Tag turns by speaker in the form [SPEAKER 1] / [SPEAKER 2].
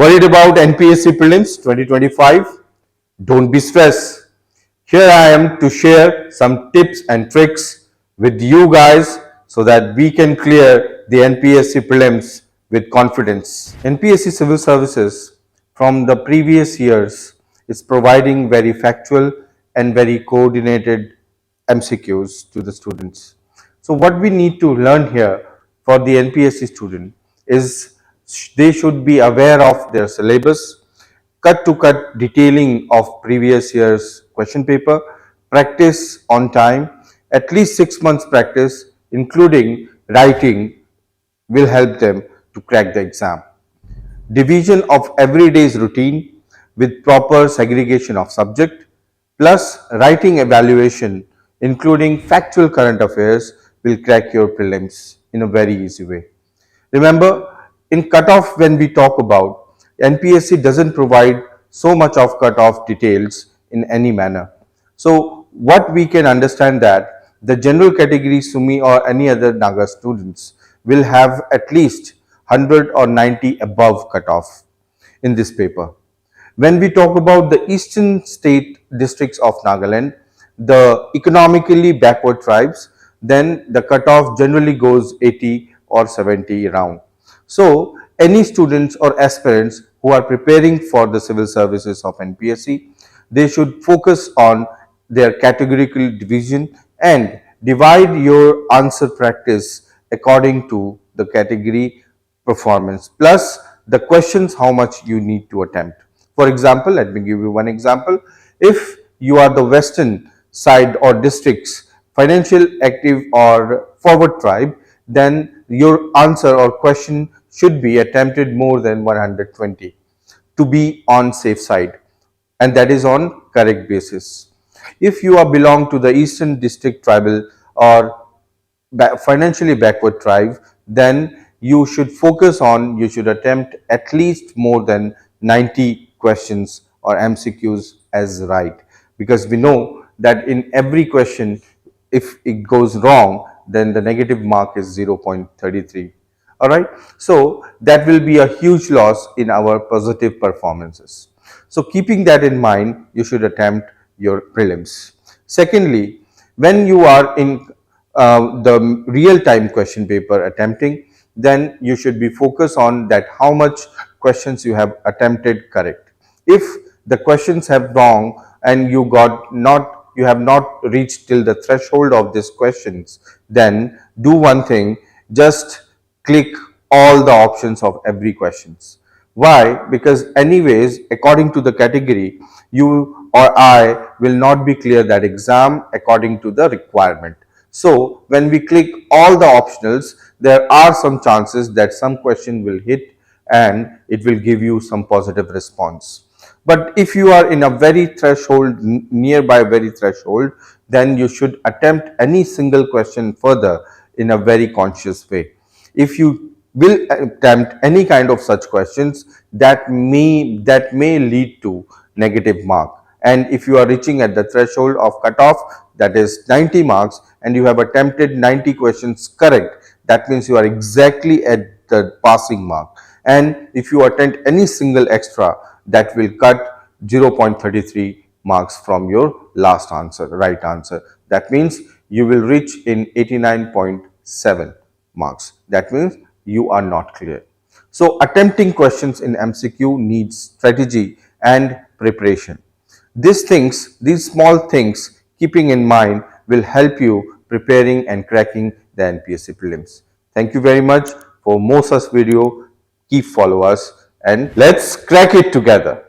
[SPEAKER 1] Worried about NPSC prelims 2025? Don't be stressed. Here I am to share some tips and tricks with you guys so that we can clear the NPSC prelims with confidence. NPSC Civil Services from the previous years is providing very factual and very coordinated MCQs to the students. So what we need to learn here for the NPSC student is they should be aware of their syllabus, cut to cut detailing of previous year's question paper, practice on time, at least 6 months practice including writing will help them to crack the exam. Division of everyday's routine with proper segregation of subject plus writing evaluation including factual current affairs will crack your prelims in a very easy way. Remember, in cutoff when we talk about, NPSC doesn't provide so much of cutoff details in any manner. So what we can understand that the general category Sumi or any other Naga students will have at least 100 or 90 above cutoff in this paper. When we talk about the eastern state districts of Nagaland, the economically backward tribes, then the cutoff generally goes 80 or 70 around. So any students or aspirants who are preparing for the civil services of NPSC, they should focus on their categorical division and divide your answer practice according to the category performance plus the questions how much you need to attempt. For example, let me give you one example. If you are the western side or districts financial active or forward tribe, then your answer or question should be attempted more than 120 to be on safe side, and that is on correct basis. If you are belong to the eastern district tribal or financially backward tribe, then you should focus on, you should attempt at least more than 90 questions or MCQs as right, because we know that in every question if it goes wrong then the negative mark is 0.33. All right, so that will be a huge loss in our positive performances. So keeping that in mind, you should attempt your prelims. Secondly, when you are in the real-time question paper attempting, then you should be focused on that how much questions you have attempted correct. If the questions have wrong and you have not reached till the threshold of these questions, then do one thing, just click all the options of every questions. Why? Because anyways, according to the category, you or I will not be clear that exam according to the requirement. So when we click all the optionals, there are some chances that some question will hit and it will give you some positive response. But if you are in a very threshold, nearby very threshold, then you should attempt any single question further in a very conscious way. If you will attempt any kind of such questions, that may lead to negative mark. And if you are reaching at the threshold of cutoff, that is 90 marks, and you have attempted 90 questions correct, that means you are exactly at the passing mark. And if you attempt any single extra, that will cut 0.33 marks from your last answer, right answer. That means you will reach in 89.7 marks. That means you are not clear. So attempting questions in MCQ needs strategy and preparation. These small things keeping in mind will help you preparing and cracking the NPSC prelims. Thank you very much. For more such video, keep follow us and let's crack it together.